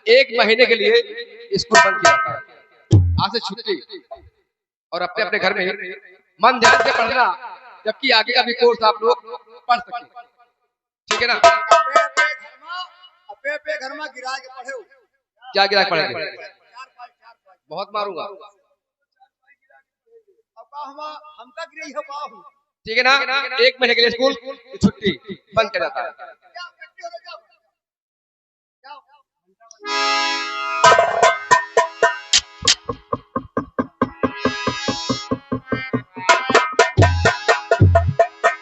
1 महीने के लिए स्कूल बंद किया था। आज से छुट्टी और अपने अपने घर में मन ध्यान से पढ़ना, जबकि आगे का भी कोर्स आप लोग पढ़ सके। ठीक है ना? अपने घर में गिरा के पढ़े। क्या गिरा के पढ़ेंगे? बहुत मारूंगा। हम तक नहीं हो पाऊं। ठीक है ना? 1 महीने के लिए स्कूल की छुट्टी बंद किया जाता है।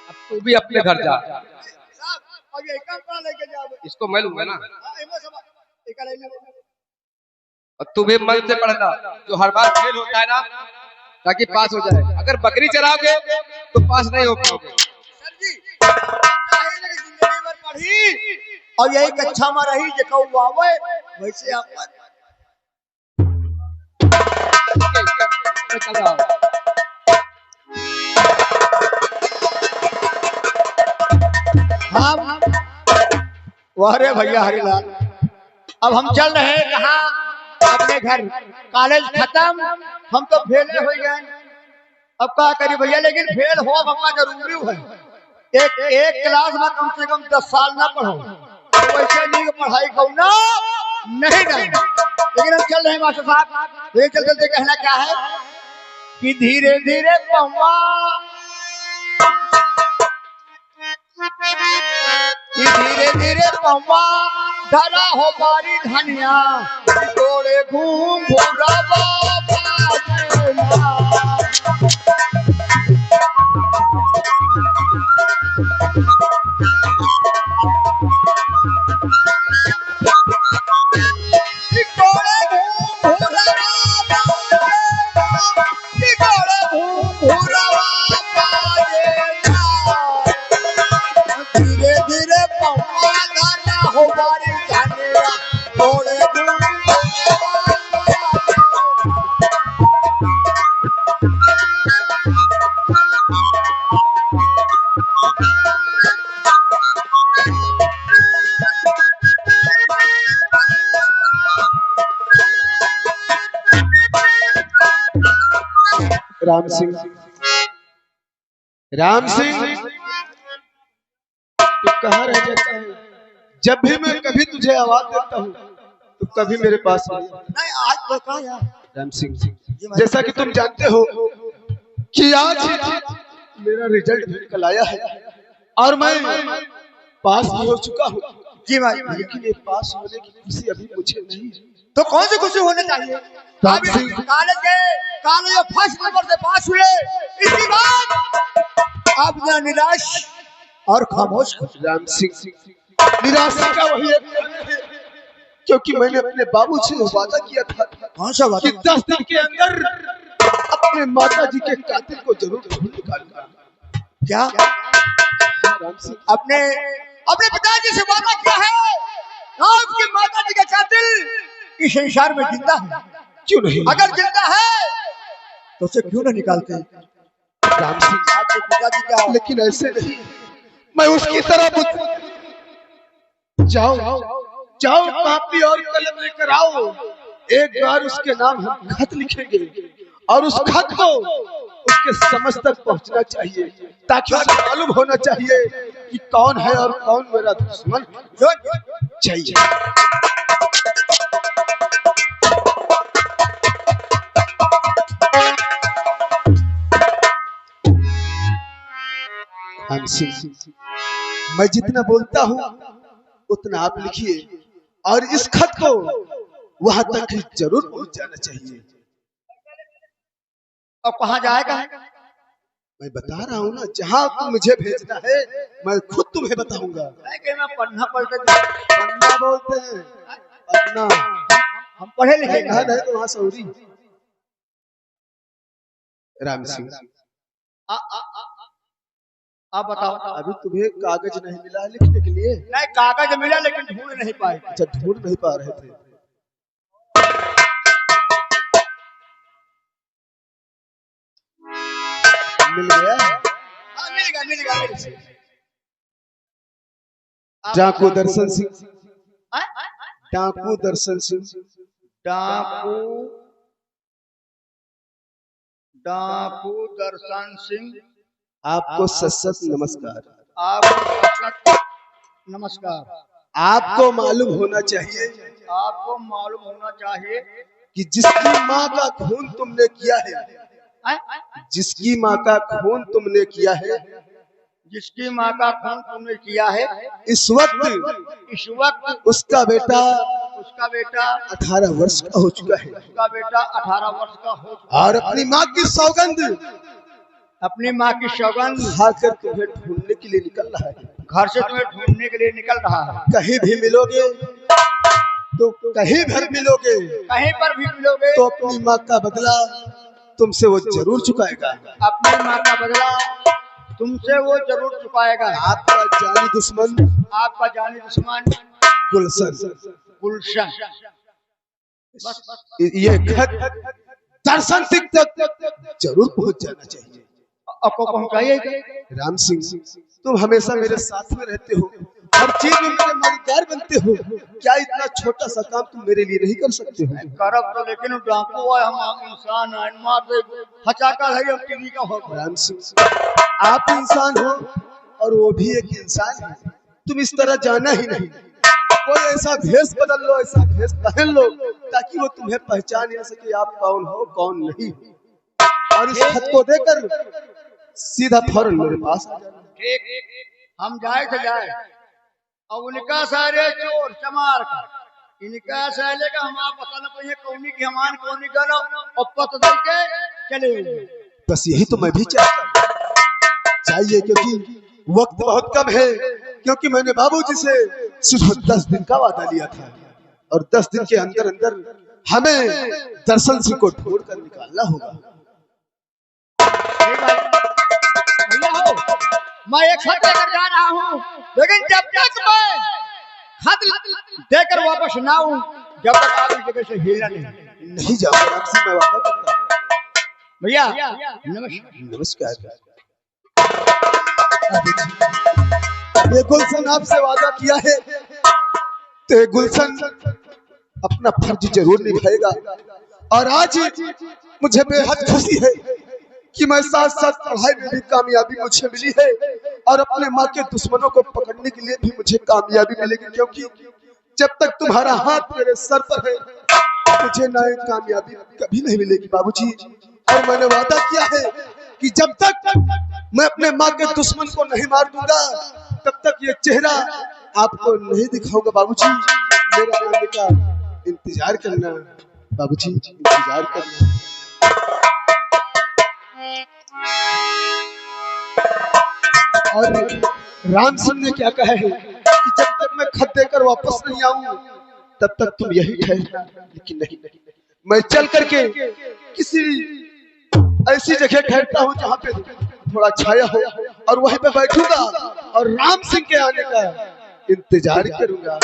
अब तू भी अपने घर जा। इसको मैं लूंगा ना। और तू भी मन से पढ़ना, जो हर बार फेल होता है ना, ताकि पास हो जाए। अगर बकरी चलाओगे तो पास नहीं हो पाओगे। और यही कक्षा में रही वैसे वारे भैया हरिलाल, अब हम चल रहे हैं कहाँ? अपने घर। कॉलेज खत्म, हम तो फेल हो गए। अब क्या करी भैया, लेकिन फेल हो हमका जरूरी है। एक क्लास में कम से कम 10 साल ना पढ़ो, वैसे नहीं पढ़ाई करना नहीं। लेकिन हम चल रहे हैं मास्टर साहब। ये चल चलते कहना क्या है कि धीरे धीरे पौवा, धीरे धीरे पौवा धरा हो बारी धनिया, तोड़े घूम भूरा धीरे धीरे पौवा धरा हो बारी धनिया, तोड़े राम सिंह, राम सिंह, तू कहाँ रह जाता है? जब भी मैं कभी तुझे आवाज देता हूँ तो कभी मेरे पास नहीं। आज बता यार राम सिंह, जैसा कि तुम जानते हो कि आज मेरा रिजल्ट निकल आया है और मैं पास भी हो चुका हूँ। जी भाई, लेकिन ये पास होने की खुशी अभी मुझे नहीं। तो कौन सी खुशी होने चाहिए? कॉलेज फर्स्ट नंबर से पास हुए, इसके बाद आप ना निराश और खामोश। राम सिंह, निराशा का वही एक कारण है, क्योंकि मैंने अपने बाबू से वादा किया था। कौन सा वादा? कि 10 दिन के अंदर अपने माता जी के कातिल को जरूर ढूंढ निकालूंगा। क्या राम सिंह, अपने पिताजी से वादा किया है? आपकी माता जी का कातिल इस संसार में जिंदा है? क्यों नहीं? अगर जिंदा है तो उसे क्यों नहीं निकालते? राम सिंह, आपके पिताजी का, लेकिन ऐसे नहीं। मैं उसकी तरह जाओ जाओ, कॉपी और कलम लेकर आओ। एक बार उसके नाम हम खत लिखेंगे और उस खत को उसके समझ तक पहुंचना चाहिए, ताकि उसे मालूम होना चाहिए कि कौन है और कौन मेरा दुश्मन चाहिए। राम सिंह, मैं जितना बोलता हूँ उतना आप लिखिए और इस खत को वहां तक जरूर पहुंच जाना चाहिए। अब कहाँ जाएगा? मैं बता रहा हूँ ना, जहाँ तुम मुझे भेजना है मैं खुद तुम्हें बताऊंगा। मैं पढ़ना पड़ता, पन्ना बोलते हैं, पन्ना। हम पढ़े लिखे है तो वहाँ सौरी। राम सिंह, आप बताओ। अभी तुम्हें कागज नहीं मिला लिखने के लिए? नहीं, कागज मिला लेकिन ढूंढ नहीं पाए। अच्छा, ढूंढ नहीं पा रहे थे। मिल गया? मिलेगा। जाको दर्शन सिंह, डाकू दर्शन सिंह। डाकू डाकू दर्शन सिंह, आपको सशक्त नमस्कार। आपको नमस्कार। आपको मालूम होना चाहिए आपको मालूम होना चाहिए कि जिसकी माँ का खून तुमने किया है, हैं? जिसकी माँ का खून तुमने किया है, जिसकी माँ का खून तुमने किया है, इस वक्त उसका बेटा 18 वर्ष का हो चुका है 18 वर्ष का हो चुका और अपनी माँ की सौगंध अपनी माँ की सौगंध खाकर तुम्हें ढूंढने के लिए निकल रहा है। घर से तुम्हें ढूंढने के लिए निकल रहा है। कहीं भी मिलोगे तो कहीं पर मिलोगे कहीं पर भी मिलोगे तो अपनी माँ का बदला तुमसे वो जरूर चुकाएगा। अपनी माँ का बदला तुमसे वो जरूर चुकाएगा। आपका जानी दुश्मन गुलशन। ये खत दर्शन सिंह तक जरूर पहुंच जाना चाहिए। आपको पहुंचाइए। राम सिंह, तुम हमेशा मेरे साथ में रहते हो, हर चीज में मेरे मददगार बनते हो, क्या इतना छोटा सा काम तुम मेरे लिए नहीं कर सकते हो? करब तो लेकिन डाकू है, हम इंसान है, मार दे हचाका है, टीवी का हो। राम सिंह, आप इंसान हो और वो भी एक इंसान है। तुम इस तरह जाना ही नहीं। कोई ऐसा भेष बदल लो, ऐसा भेष पहन लो ताकि वो तुम्हें पहचान ना सके आप कौन हो कौन नहीं हो। और इस खत को देकर सीधा फौरन मेरे पास आ जाना। ठीक, हम जाए तो जाए और उनका सारे चोर चमार का इनका साले का हम आप पता न पाइए कौनी की हमान कौनी करो और पता दे के चले। बस यही तो मैं भी चाहता हूँ, चाहिए क्योंकि वक्त बहुत कम है। क्योंकि मैंने बाबूजी से सिर्फ 10 दिन का वादा लिया था और 10 दिन के अंदर अंदर हमें दर्शन सिंह को ढूंढ कर निकालना होगा। मैं एक खत लेकर जा रहा हूँ, लेकिन जब तक मैं खत देकर वापस ना आऊं, जब तक आप इस जगह से हिलना नहीं जाऊंगा। आपसे मैं वादा करता हूँ। भैया नमस्कार। ये गुलशन आपसे वादा किया है तो ये गुलशन अपना फर्ज जरूर निभाएगा। और आज मुझे बेहद खुशी है कि मैं साथ साथ पढ़ाई में भी कामयाबी मुझे मिली है और अपने माँ के दुश्मनों को पकड़ने के लिए भी मुझे कामयाबी मिलेगी। क्योंकि जब तक तुम्हारा हाथ मेरे सर पर है मुझे नई कामयाबी कभी नहीं मिलेगी बाबूजी। और मैंने वादा किया है कि जब तक मैं अपने माँ के दुश्मन को नहीं मार दूंगा तब तक ये चेहरा आपको नहीं दिखाऊंगा बाबूजी। मेरे आने का इंतजार करना बाबूजी, इंतजार करना। और राम सिंह ने क्या कहा है कि जब तक मैं खत देकर वापस नहीं आऊं तब तक तुम यही ठहरना। लेकिन नहीं, मैं चल करके किसी ऐसी जगह ठहरता हूँ जहाँ पे थोड़ा छाया हो और वहीं पे बैठूंगा और राम सिंह के आने का इंतजार करूंगा।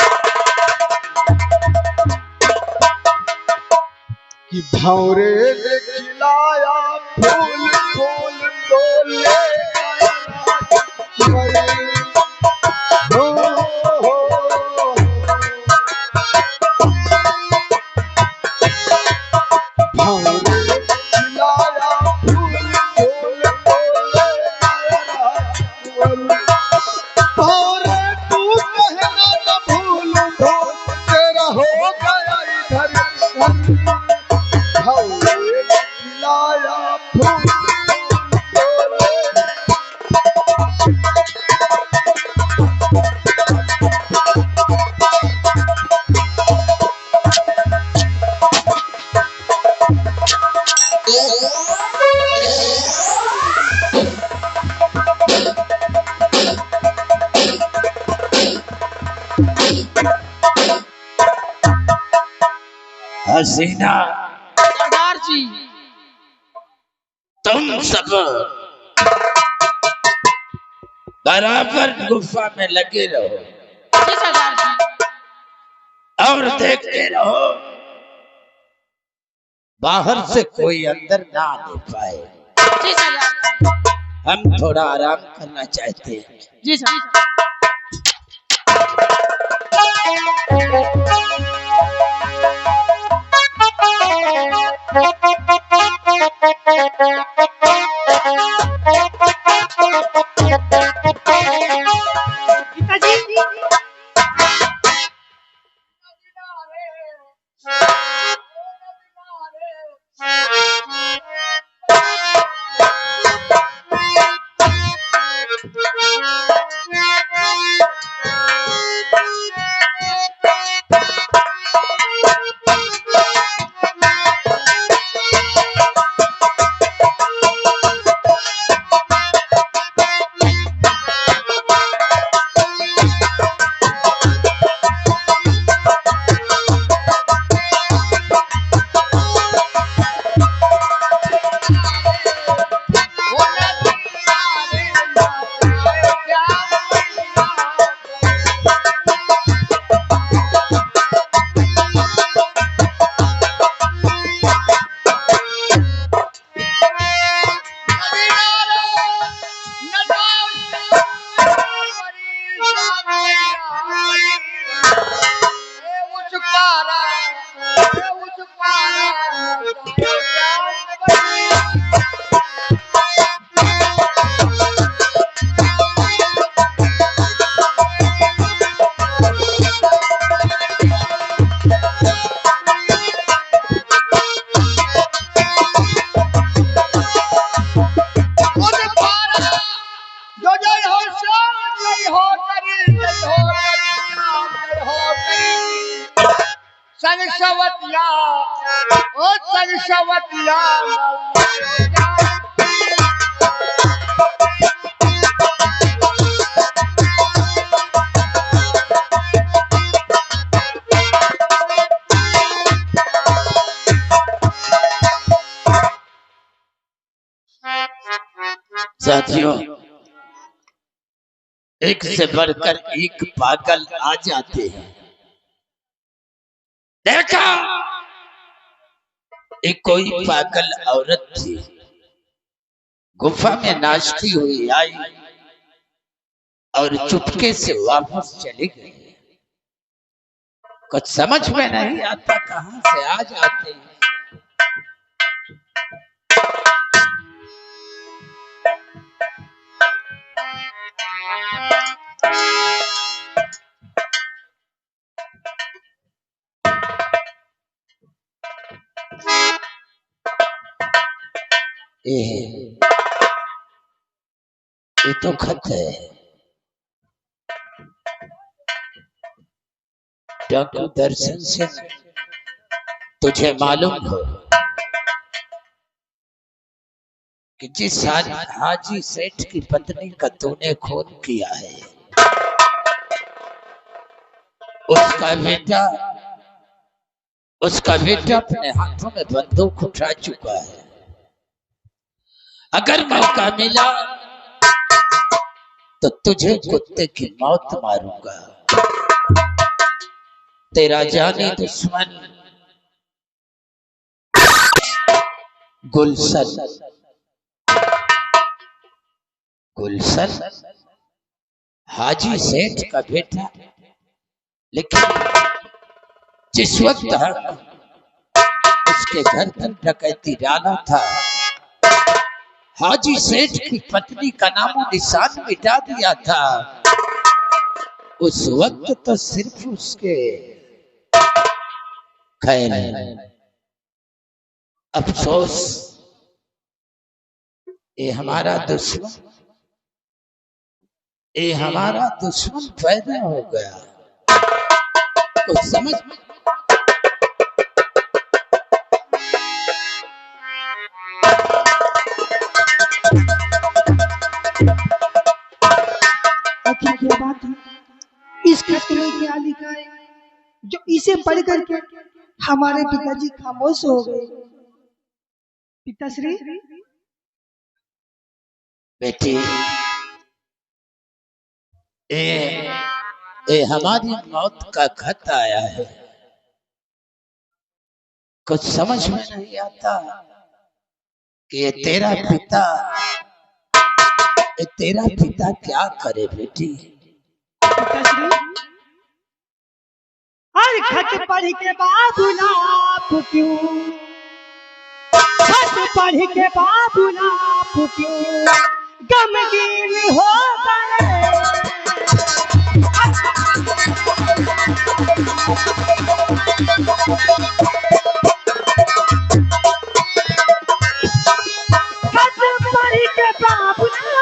कि भौरे ने खिलाया फूल फूल तोले हसीना, सरदार जी तुम सब बराबर गुफा में लगे रहो जी सरदार जी। और देखते रहो बाहर से कोई अंदर ना आने पाए। जी सरदार जी। हम थोड़ा आराम करना चाहते हैं। जी सर। उस पारा उस जो जय हो सो जय हो करी जय हो करी हो करी संग सवतिया ओ संग सवतिया साथियों, एक से बढ़कर एक पागल आ जाते हैं। देखा, एक कोई पागल औरत थी, गुफा में नाचती हुई आई और चुपके से वापस चली गई। कुछ समझ में नहीं आता कहां से आ जाते हैं। ये तो खत है। डॉक्टर दर्शन सिंह, तुझे मालूम हो कि जिस हाजी सेठ की पत्नी का तूने खून किया है, उसका बेटा अपने हाथों में बंदूक उठा चुका है। अगर मौका मिला तो तुझे कुत्ते की मौत मारूंगा। तेरा जानी दुश्मन गुलशन हाजी सेठ का बेटा। लेकिन जिस वक्त उसके घर पर डकैती डाला था, हाजी सेठ की पत्नी का नामो निशान मिटा दिया था। उस वक्त तो सिर्फ उसके खैर अफसोस, ये हमारा दुश्मन पैदा हो गया। कुछ समझ में क्या बात है? इस खत में क्या लिखा है जो इसे पढ़ करके हमारे पिताजी खामोश हो गए? पिताश्री, बेटी, ये हमारी मौत का खत आया है। कुछ समझ में नहीं आता कि ये तेरा पिता क्या करे बेटी। पिताश्री, हर खत पढ़ के बाबूला क्यों, खत पढ़ के बाबूला क्यों गमगीन हो गए। खत पढ़ के बाबूला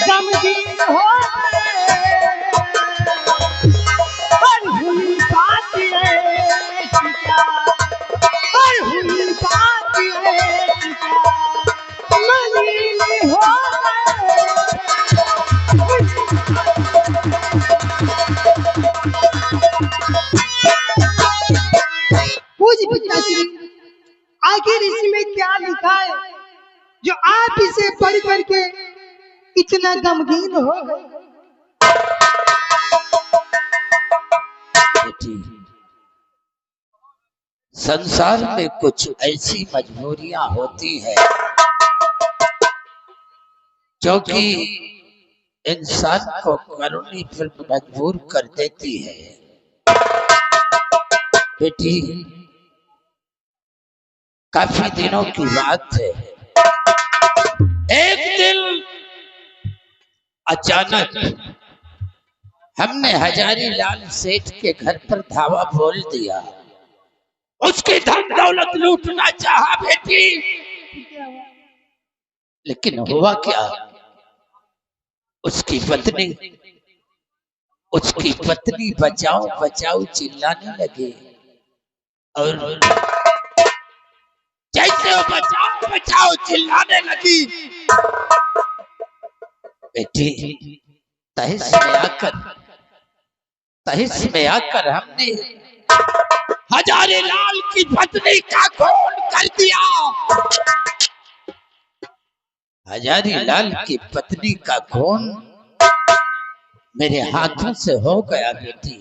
गमगीन हो गए। और हुई बात और हुई बात मलिन हो पूज पिताश्री, आखिर इसमें क्या लिखा है जो आप इसे पढ़ करके इतना गमगीन हो गए? संसार में कुछ ऐसी मजबूरियां होती है जो कि इंसान को करने पर मजबूर कर देती है। बेटी, काफी दिनों की बात है, एक दिन अचानक हमने हजारी लाल सेठ के घर पर धावा बोल दिया। उसकी धन दौलत लूटना चाहा बेटी, लेकिन हुआ क्या, उसकी पत्नी बचाओ बचाओ चिल्लाने लगे, और जैसे वो बचाओ बचाओ चिल्लाने लगी, बेटी तहिस में आकर हमने हजारे लाल की पत्नी का खून कर दिया। हजारी लाल की पत्नी का खून मेरे हाथों से हो गया बेटी।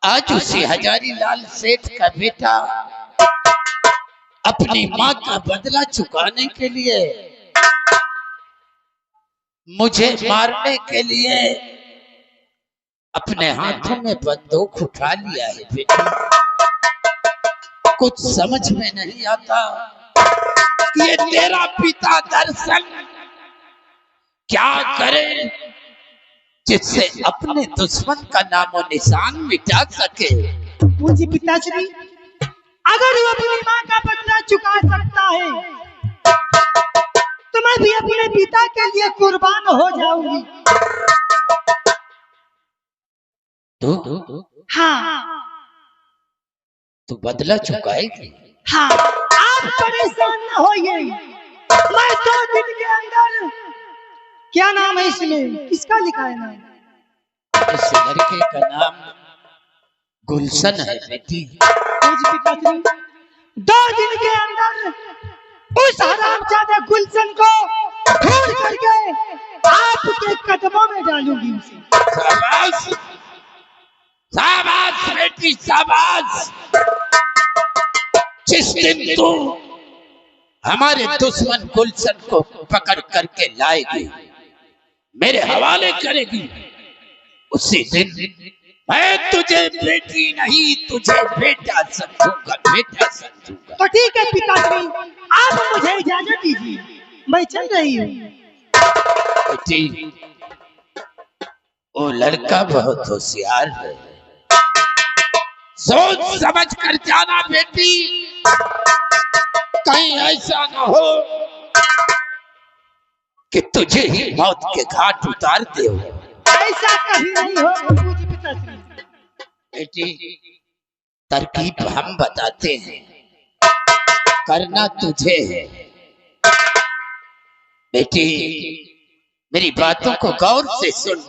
आज उसी हजारी लाल सेठ का बेटा अपनी मां का बदला चुकाने के लिए, मुझे मारने के लिए अपने हाथों में बंदूक उठा लिया है बेटी। कुछ समझ में नहीं आता कि ये तेरा पिता दरअसल क्या करे जिससे अपने दुश्मन का नामो निशान मिटा सके। मुझे पिताश्री, अगर वो अपनी माँ का बदला चुका सकता है तो मैं भी अपने पिता के लिए कुर्बान हो जाऊंगी। हाँ, तू बदला चुकाएगी? हाँ, आप परेशान न होइए, मैं 2 दिन के अंदर, क्या नाम है इसमें, किसका लिखा है नाम? इस लड़के का नाम गुलशन है बेटी। मुझे पिताश्री, 2 दिन के अंदर उस हरामजादा गुलशन को ढूंढ करके आपके कदमों में डालूंगी उसे। शाबाश, शाबाश बेटी शाबाश। जिस दिन तू हमारे दुश्मन गुलशन को पकड़ करके लाएगी, मेरे हवाले करेगी, उसी दिन मैं तुझे बेटी नहीं तुझे बेटा समझूंगा, बेटा समझूंगा। तो ठीक है पिताश्री, आप मुझे इजाजत दीजिए, मैं चल रही हूँ। बेटी, वो लड़का बहुत होशियार है, सोच समझ कर जाना बेटी, कहीं ऐसा न हो कि तुझे ही मौत के घाट उतार दे। ऐसा कभी नहीं होगा मुझे पिताश्री। बेटी, तरकीब हम बताते हैं, करना तुझे है। बेटी, मेरी बातों को गौर से सुन।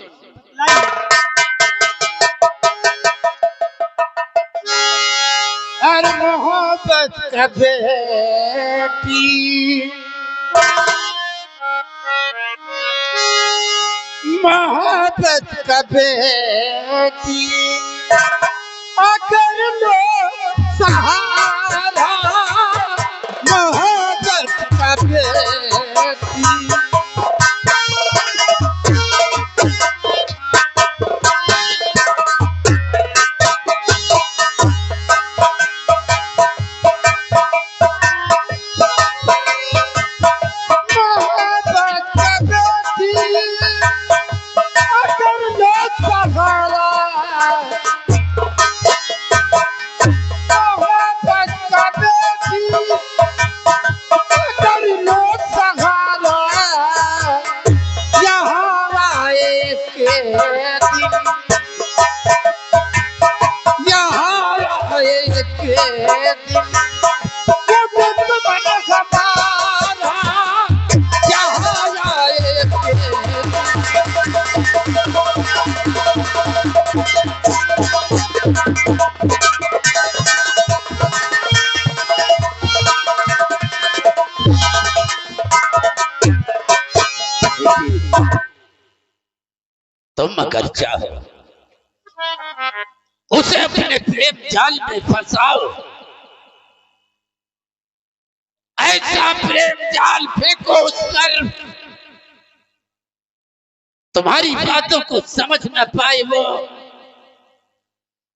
अरे मोहब्बत का बेटी, मोहब्बत का बेटी, अगर लो सहारा, मोहब्बत का बेटी। तुम अगर चाहो उसे अपने प्रेम जाल में फंसाओ, ऐसा प्रेम जाल फेंको उस पर तुम्हारी बातों को समझ न पाए वो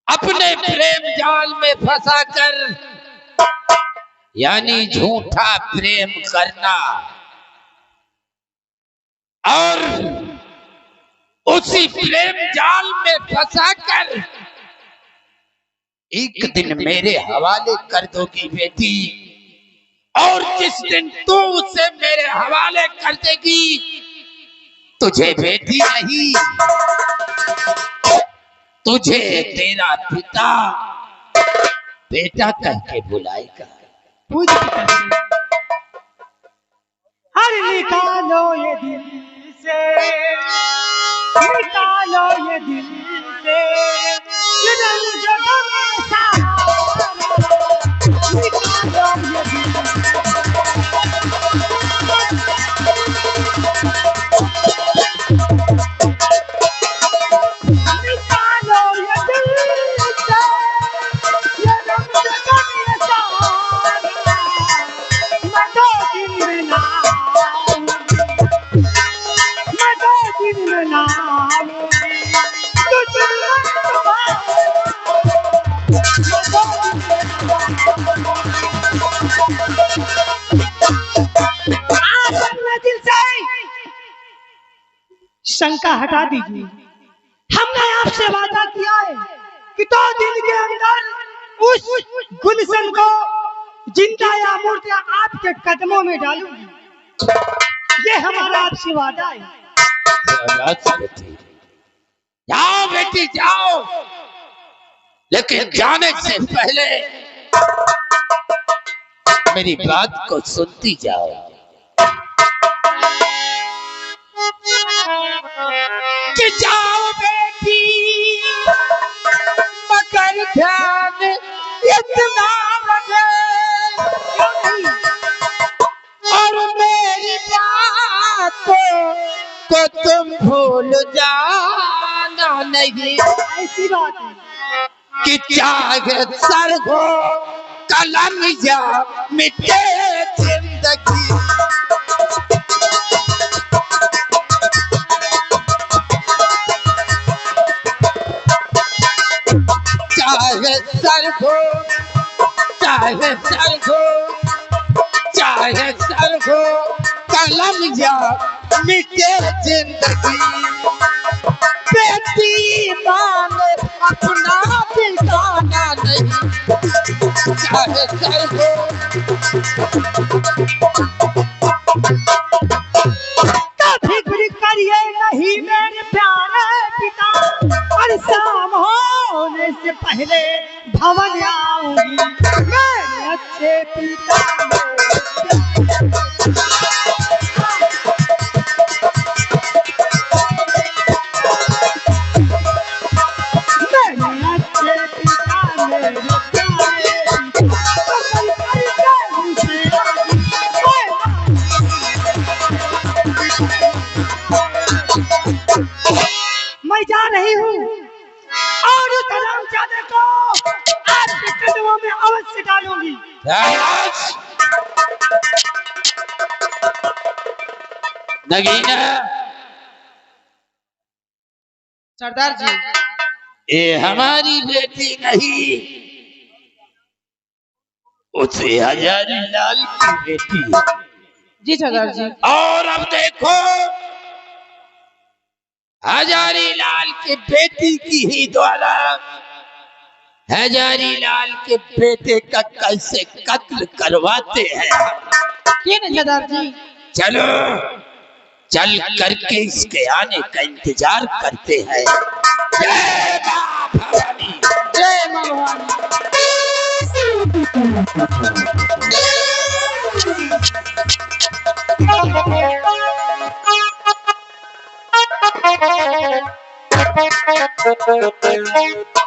अपने प्रेम जाल में फंसा कर, यानी झूठा प्रेम करना, और उसी प्रेम जाल में फंसा कर एक दिन मेरे हवाले कर दोगी बेटी। और जिस दिन तू उसे मेरे हवाले कर देगी, तुझे बेटी नहीं, तुझे तेरा पिता बेटा कह के बुलाएगा। पूज पिताजी, हर निकालो ये दिल से, निकालो ये दिल से, ये दिल जगह में सारा, निकालो ये दिल से। निकालो ये दिल से, ये दिल जगह में सारा, मैं दो दिन में ना शंका हटा दीजिए। हमने आपसे वादा किया है कि 2 दिन के अंदर उस गुलशन को जिंदा या मुर्दा आपके कदमों में डालूंगी। ये हमारा आपसे वादा है। जाओ बेटी जाओ, लेकिन जाने से पहले मेरी बात को सुनती जाओ। कि जाओ बेटी, मगर ध्यान इतना रखे, और मेरी बात को तुम भूल जाना नहीं। ऐसी बात है कि चाहे सर हो कलम या मिटे जिंदगी, चाहे सर हो, चाहे सर हो, चाहे सर हो कलम या मिटे जिंदगी, बेटी मान अपना ठिकाना नहीं, चाहे सर हो। फिक्र करिए नहीं मेरे प्यारे पिता, और शाम होने से पहले भवन आऊंगी मेरे अच्छे पिता। मेरे अच्छे पिता, मेरे प्यारे मैं जा रही हूँ और उस हरामजादे को आपके कदमों में अवश्य डालूंगी। नगीना, सरदार जी, ये हमारी बेटी नहीं, उसे हजारी लाल की बेटी है। जी सरदार जी। और अब देखो, हजारी लाल के बेटी की ही द्वारा हजारी लाल के बेटे का कैसे कत्ल करवाते हैं। क्यों नहीं सरदार जी? चलो चल करके इसके आने का इंतजार करते हैं। जय मां भवानी, जय मां भवानी। Thank you.